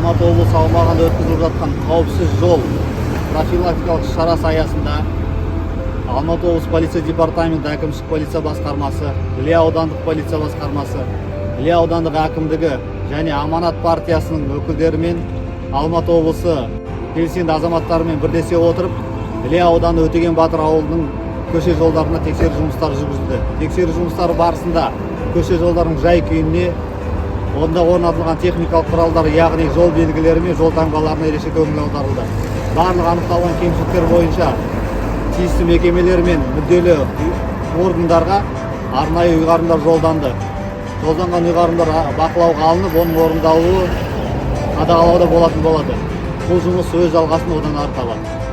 Алматы облысы аумағында өткізіліп жатқан қауіпсіз жол профилактикалық шарасы аясында Алматы облысы полиция департаменті әкімшілік полиция басқармасы, Іле аудандық полиция басқармасы, Іле аудандық әкімдігі және Аманат партиясының өкілдерімен Алматы облысы белсенді азаматтарымен бірлесе отырып, Іле ауданы Өтеген Батыр ауылының көше жолдарына тексеру жұмыстары жүргізілді. Тексеру жұмыстары барысында көше жолдарының жай-күйіне, онда орнатылған техникалық құралдар, яғни жол белгілері мен жол таңбаларына ерекше көңіл аударылды. Барлық анықталған кемшіліктер бойынша тиісті мекемелер мен мүдделі органдарға арнайы ұйғарымдар жолданды. Жолданған ұйғарымдар бақылауға алынып, оның орындалуы қадағалауда болатын болады. Бұл жұмыс өз жалғасын одан ары табады.